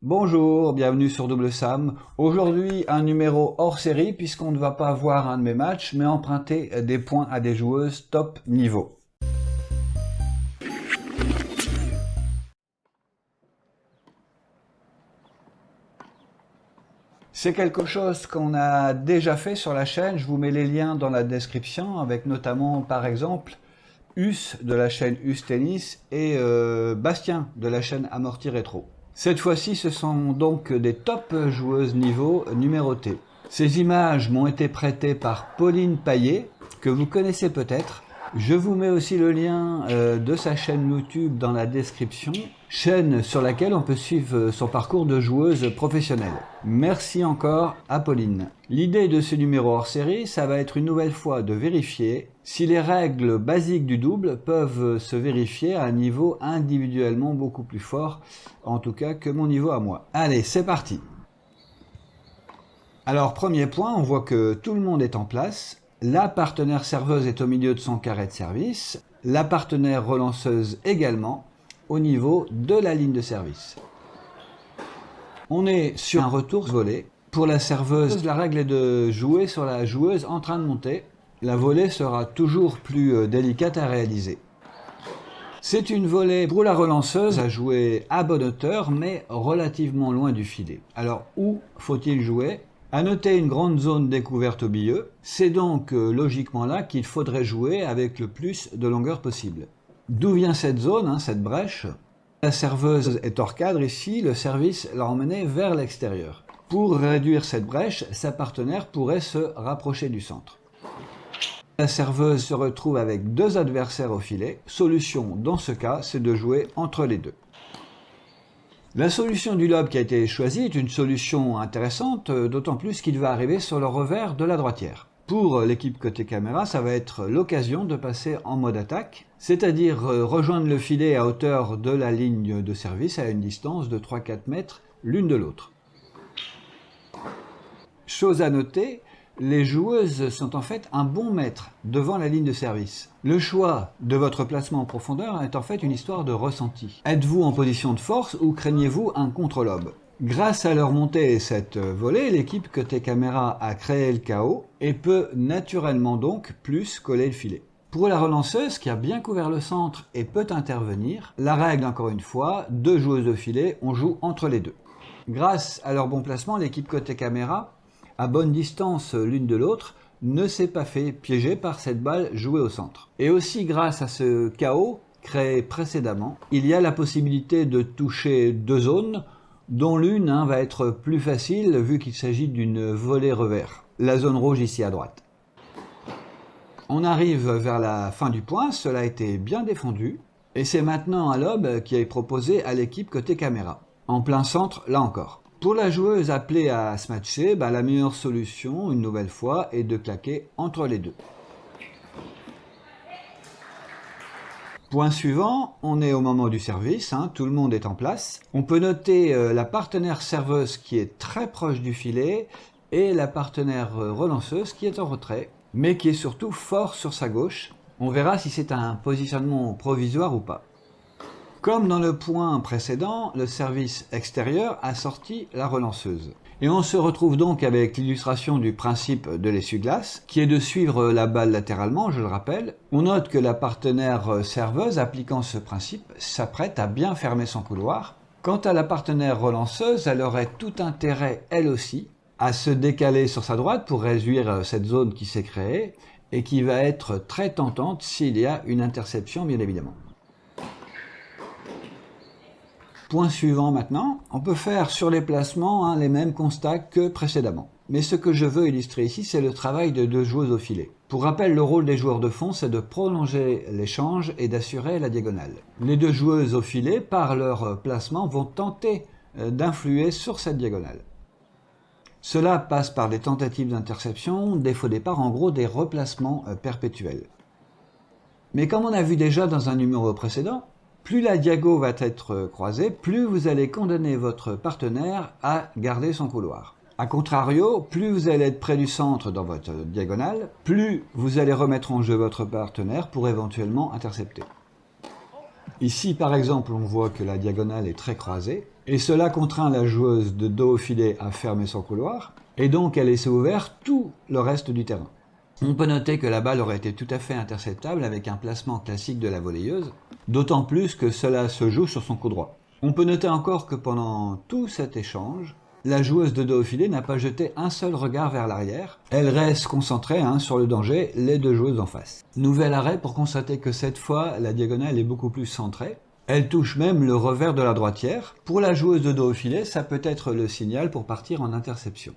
Bonjour, bienvenue sur Double Sam. Aujourd'hui, un numéro hors série puisqu'on ne va pas voir un de mes matchs, mais emprunter des points à des joueuses top niveau. C'est quelque chose qu'on a déjà fait sur la chaîne, je vous mets les liens dans la description, avec notamment par exemple Us de la chaîne Us Tennis et Bastien de la chaîne Amorti Rétro. Cette fois-ci, ce sont donc des top joueuses niveau numéroté. Ces images m'ont été prêtées par Pauline Paillet, que vous connaissez peut-être. Je vous mets aussi le lien de sa chaîne YouTube dans la description, chaîne sur laquelle on peut suivre son parcours de joueuse professionnelle. Merci encore à Pauline. L'idée de ce numéro hors série, ça va être une nouvelle fois de vérifier si les règles basiques du double peuvent se vérifier à un niveau individuellement beaucoup plus fort, en tout cas que mon niveau à moi. Allez, c'est parti. Alors, premier point, on voit que tout le monde est en place. La partenaire serveuse est au milieu de son carré de service. La partenaire relanceuse également, au niveau de la ligne de service. On est sur un retour volée. Pour la serveuse, la règle est de jouer sur la joueuse en train de monter. La volée sera toujours plus délicate à réaliser. C'est une volée pour la relanceuse à jouer à bonne hauteur, mais relativement loin du filet. Alors, où faut-il jouer ? À noter une grande zone découverte au milieu, c'est donc logiquement là qu'il faudrait jouer avec le plus de longueur possible. D'où vient cette zone, cette brèche ? La serveuse est hors cadre ici, le service l'a emmenée vers l'extérieur. Pour réduire cette brèche, sa partenaire pourrait se rapprocher du centre. La serveuse se retrouve avec deux adversaires au filet. Solution dans ce cas, c'est de jouer entre les deux. La solution du lob qui a été choisie est une solution intéressante, d'autant plus qu'il va arriver sur le revers de la droitière. Pour l'équipe côté caméra, ça va être l'occasion de passer en mode attaque, c'est-à-dire rejoindre le filet à hauteur de la ligne de service à une distance de 3-4 mètres l'une de l'autre. Chose à noter, les joueuses sont en fait un bon mètre devant la ligne de service. Le choix de votre placement en profondeur est en fait une histoire de ressenti. Êtes-vous en position de force ou craignez-vous un contre-lob ? Grâce à leur montée et cette volée, l'équipe côté caméra a créé le chaos et peut naturellement donc plus coller le filet. Pour la relanceuse qui a bien couvert le centre et peut intervenir, la règle encore une fois, deux joueuses au filet, on joue entre les deux. Grâce à leur bon placement, l'équipe côté caméra, à bonne distance l'une de l'autre, ne s'est pas fait piéger par cette balle jouée au centre. Et aussi grâce à ce chaos créé précédemment, il y a la possibilité de toucher deux zones, dont l'une va être plus facile vu qu'il s'agit d'une volée revers. La zone rouge ici à droite. On arrive vers la fin du point, cela a été bien défendu, et c'est maintenant un lob qui est proposé à l'équipe côté caméra. En plein centre, là encore. Pour la joueuse appelée à se matcher, la meilleure solution, une nouvelle fois, est de claquer entre les deux. Point suivant, on est au moment du service, tout le monde est en place. On peut noter la partenaire serveuse qui est très proche du filet et la partenaire relanceuse qui est en retrait, mais qui est surtout fort sur sa gauche. On verra si c'est un positionnement provisoire ou pas. Comme dans le point précédent, le service extérieur a sorti la relanceuse. Et on se retrouve donc avec l'illustration du principe de l'essuie-glace, qui est de suivre la balle latéralement, je le rappelle. On note que la partenaire serveuse, appliquant ce principe, s'apprête à bien fermer son couloir. Quant à la partenaire relanceuse, elle aurait tout intérêt, elle aussi, à se décaler sur sa droite pour réduire cette zone qui s'est créée, et qui va être très tentante s'il y a une interception, bien évidemment. Point suivant maintenant, on peut faire sur les placements les mêmes constats que précédemment. Mais ce que je veux illustrer ici, c'est le travail de deux joueuses au filet. Pour rappel, le rôle des joueurs de fond, c'est de prolonger l'échange et d'assurer la diagonale. Les deux joueuses au filet, par leur placement, vont tenter d'influer sur cette diagonale. Cela passe par des tentatives d'interception, des faux départs, en gros des replacements perpétuels. Mais comme on a vu déjà dans un numéro précédent, plus la diago va être croisée, plus vous allez condamner votre partenaire à garder son couloir. A contrario, plus vous allez être près du centre dans votre diagonale, plus vous allez remettre en jeu votre partenaire pour éventuellement intercepter. Ici, par exemple, on voit que la diagonale est très croisée, Et cela contraint la joueuse de dos au filet à fermer son couloir, et donc à laisser ouvert tout le reste du terrain. On peut noter que la balle aurait été tout à fait interceptable avec un placement classique de la volleyeuse, d'autant plus que cela se joue sur son coup droit. On peut noter encore que pendant tout cet échange, la joueuse de dos au filet n'a pas jeté un seul regard vers l'arrière. Elle reste concentrée sur le danger, les deux joueuses en face. Nouvel arrêt pour constater que cette fois, la diagonale est beaucoup plus centrée. Elle touche même le revers de la droitière. Pour la joueuse de dos au filet, ça peut être le signal pour partir en interception.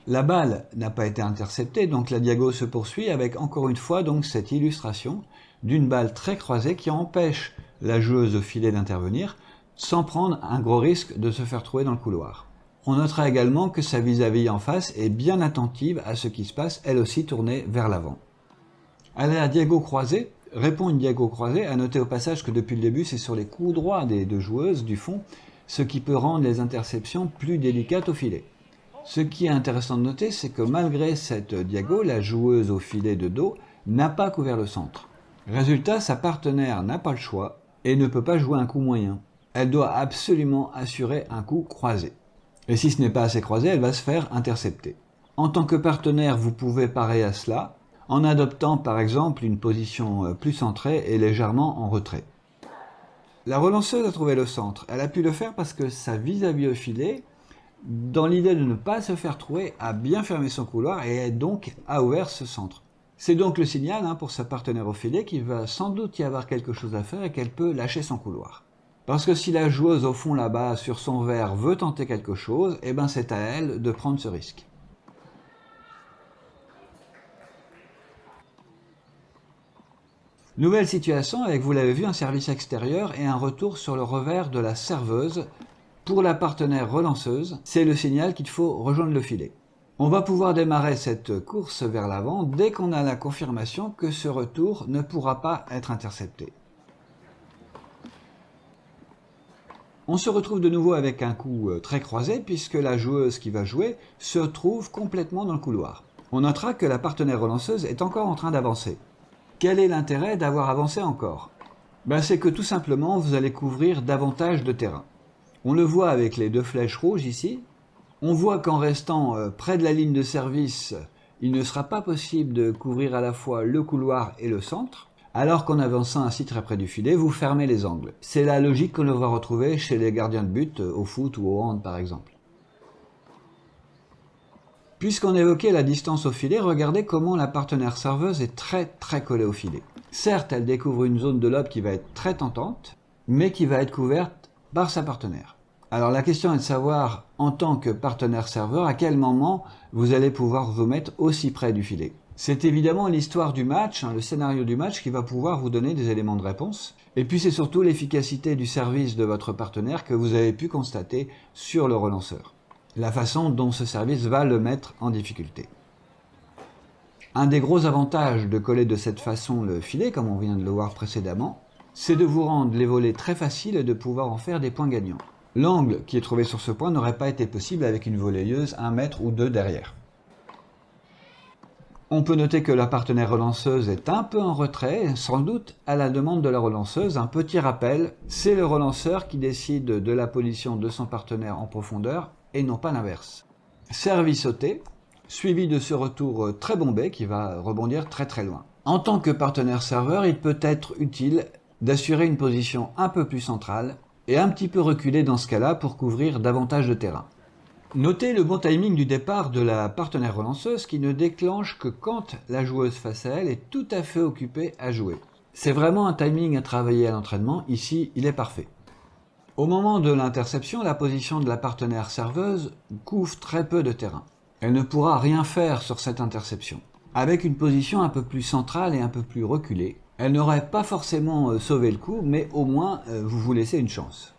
La balle n'a pas été interceptée, donc la diago se poursuit avec encore une fois donc cette illustration d'une balle très croisée qui empêche la joueuse au filet d'intervenir sans prendre un gros risque de se faire trouver dans le couloir. On notera également que sa vis-à-vis en face est bien attentive à ce qui se passe, elle aussi tournée vers l'avant. À la diago croisée, répond une diago croisée, à noter au passage que depuis le début c'est sur les coups droits des deux joueuses du fond, ce qui peut rendre les interceptions plus délicates au filet. Ce qui est intéressant de noter, c'est que malgré cette diago, la joueuse au filet de dos n'a pas couvert le centre. Résultat, sa partenaire n'a pas le choix et ne peut pas jouer un coup moyen. Elle doit absolument assurer un coup croisé. Et si ce n'est pas assez croisé, elle va se faire intercepter. En tant que partenaire, vous pouvez parer à cela en adoptant par exemple une position plus centrée et légèrement en retrait. La relanceuse a trouvé le centre. Elle a pu le faire parce que sa vis-à-vis au filet, dans l'idée de ne pas se faire trouver, a bien fermé son couloir et donc a ouvert ce centre. C'est donc le signal pour sa partenaire au filet qu'il va sans doute y avoir quelque chose à faire et qu'elle peut lâcher son couloir. Parce que si la joueuse au fond là-bas sur son verre veut tenter quelque chose, eh ben c'est à elle de prendre ce risque. Nouvelle situation avec, vous l'avez vu, un service extérieur et un retour sur le revers de la serveuse. Pour la partenaire relanceuse, c'est le signal qu'il faut rejoindre le filet. On va pouvoir démarrer cette course vers l'avant dès qu'on a la confirmation que ce retour ne pourra pas être intercepté. On se retrouve de nouveau avec un coup très croisé puisque la joueuse qui va jouer se trouve complètement dans le couloir. On notera que la partenaire relanceuse est encore en train d'avancer. Quel est l'intérêt d'avoir avancé encore? C'est que tout simplement vous allez couvrir davantage de terrain. On le voit avec les deux flèches rouges ici. On voit qu'en restant près de la ligne de service, il ne sera pas possible de couvrir à la fois le couloir et le centre, alors qu'en avançant ainsi très près du filet, vous fermez les angles. C'est la logique que l'on va retrouver chez les gardiens de but, au foot ou au hand par exemple. Puisqu'on évoquait la distance au filet, regardez comment la partenaire serveuse est très collée au filet. Certes, elle découvre une zone de lob qui va être très tentante, mais qui va être couverte par sa partenaire. Alors la question est de savoir, en tant que partenaire serveur, à quel moment vous allez pouvoir vous mettre aussi près du filet. C'est évidemment l'histoire du match, le scénario du match qui va pouvoir vous donner des éléments de réponse. Et puis c'est surtout l'efficacité du service de votre partenaire que vous avez pu constater sur le relanceur. La façon dont ce service va le mettre en difficulté. Un des gros avantages de coller de cette façon le filet, comme on vient de le voir précédemment, c'est de vous rendre les volets très faciles et de pouvoir en faire des points gagnants. L'angle qui est trouvé sur ce point n'aurait pas été possible avec une volleyeuse 1 mètre ou 2 derrière. On peut noter que la partenaire relanceuse est un peu en retrait, sans doute à la demande de la relanceuse. Un petit rappel, c'est le relanceur qui décide de la position de son partenaire en profondeur et non pas l'inverse. Service sauté, suivi de ce retour très bombé qui va rebondir très loin. En tant que partenaire serveur, il peut être utile d'assurer une position un peu plus centrale et un petit peu reculée dans ce cas-là pour couvrir davantage de terrain. Notez le bon timing du départ de la partenaire relanceuse qui ne déclenche que quand la joueuse face à elle est tout à fait occupée à jouer. C'est vraiment un timing à travailler à l'entraînement, ici il est parfait. Au moment de l'interception, la position de la partenaire serveuse couvre très peu de terrain. Elle ne pourra rien faire sur cette interception. Avec une position un peu plus centrale et un peu plus reculée, elle n'aurait pas forcément sauvé le coup, mais au moins vous vous laissez une chance.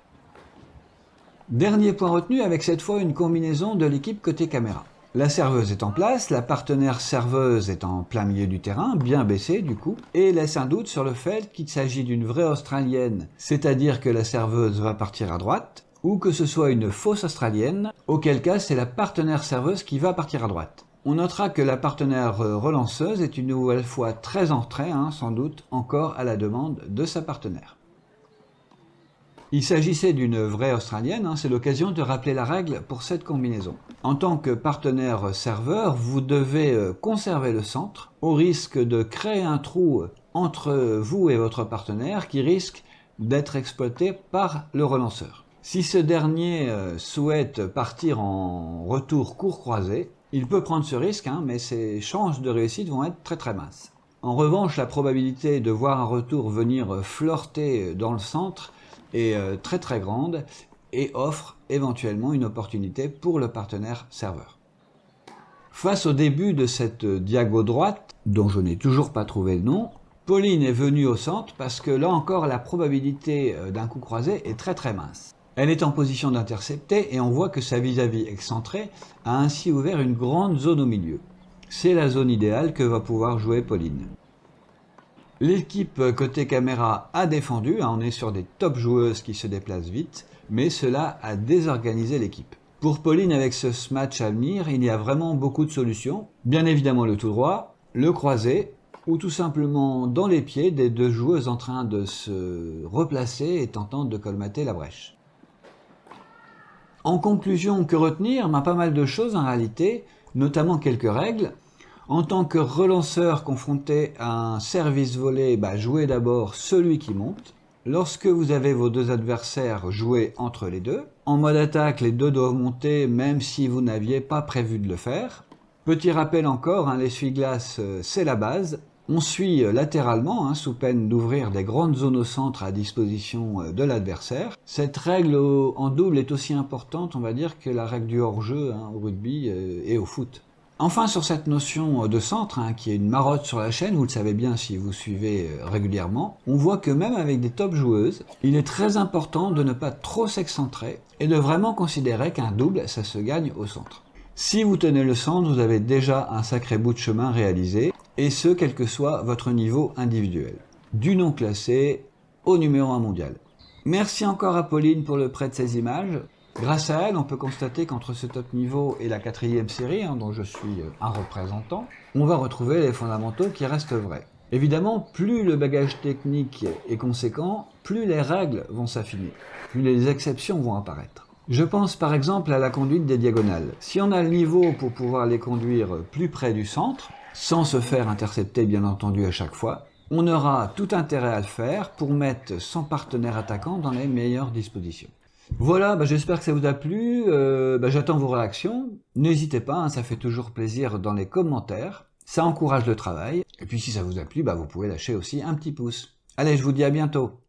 Dernier point retenu avec cette fois une combinaison de l'équipe côté caméra. La serveuse est en place, la partenaire serveuse est en plein milieu du terrain, bien baissée du coup, et laisse un doute sur le fait qu'il s'agit d'une vraie australienne, c'est-à-dire que la serveuse va partir à droite, ou que ce soit une fausse australienne, auquel cas c'est la partenaire serveuse qui va partir à droite. On notera que la partenaire relanceuse est une nouvelle fois très en retrait, sans doute encore à la demande de sa partenaire. Il s'agissait d'une vraie australienne, hein, c'est l'occasion de rappeler la règle pour cette combinaison. En tant que partenaire serveur, vous devez conserver le centre au risque de créer un trou entre vous et votre partenaire qui risque d'être exploité par le relanceur. Si ce dernier souhaite partir en retour court croisé, il peut prendre ce risque, hein, mais ses chances de réussite vont être très minces. En revanche, la probabilité de voir un retour venir flirter dans le centre est très grande et offre éventuellement une opportunité pour le partenaire serveur. Face au début de cette diago droite, dont je n'ai toujours pas trouvé le nom, Pauline est venue au centre parce que là encore la probabilité d'un coup croisé est très mince. Elle est en position d'intercepter et on voit que sa vis-à-vis excentrée a ainsi ouvert une grande zone au milieu. C'est la zone idéale que va pouvoir jouer Pauline. L'équipe côté caméra a défendu, on est sur des top joueuses qui se déplacent vite, mais cela a désorganisé l'équipe. Pour Pauline, avec ce match à venir, il y a vraiment beaucoup de solutions. Bien évidemment le tout droit, le croisé, ou tout simplement dans les pieds des deux joueuses en train de se replacer et tentant de colmater la brèche. En conclusion, que retenir? Pas mal de choses en réalité, notamment quelques règles. En tant que relanceur confronté à un service volé, jouez d'abord celui qui monte. Lorsque vous avez vos deux adversaires, jouez entre les deux. En mode attaque, les deux doivent monter même si vous n'aviez pas prévu de le faire. Petit rappel encore, l'essuie-glace c'est la base. On suit latéralement, sous peine d'ouvrir des grandes zones au centre à disposition de l'adversaire. Cette règle en double est aussi importante, on va dire, que la règle du hors-jeu au rugby et au foot. Enfin, sur cette notion de centre, qui est une marotte sur la chaîne, vous le savez bien si vous suivez régulièrement, on voit que même avec des top joueuses, il est très important de ne pas trop s'excentrer et de vraiment considérer qu'un double, ça se gagne au centre. Si vous tenez le centre, vous avez déjà un sacré bout de chemin réalisé, et ce, quel que soit votre niveau individuel. Du non classé au numéro 1 mondial. Merci encore à Pauline pour le prêt de ces images. Grâce à elle, on peut constater qu'entre ce top niveau et la 4e série, dont je suis un représentant, on va retrouver les fondamentaux qui restent vrais. Évidemment, plus le bagage technique est conséquent, plus les règles vont s'affiner, plus les exceptions vont apparaître. Je pense par exemple à la conduite des diagonales. Si on a le niveau pour pouvoir les conduire plus près du centre, sans se faire intercepter bien entendu à chaque fois, on aura tout intérêt à le faire pour mettre son partenaire attaquant dans les meilleures dispositions. Voilà, j'espère que ça vous a plu, j'attends vos réactions, n'hésitez pas, ça fait toujours plaisir dans les commentaires, ça encourage le travail, et puis si ça vous a plu, vous pouvez lâcher aussi un petit pouce. Allez, je vous dis à bientôt.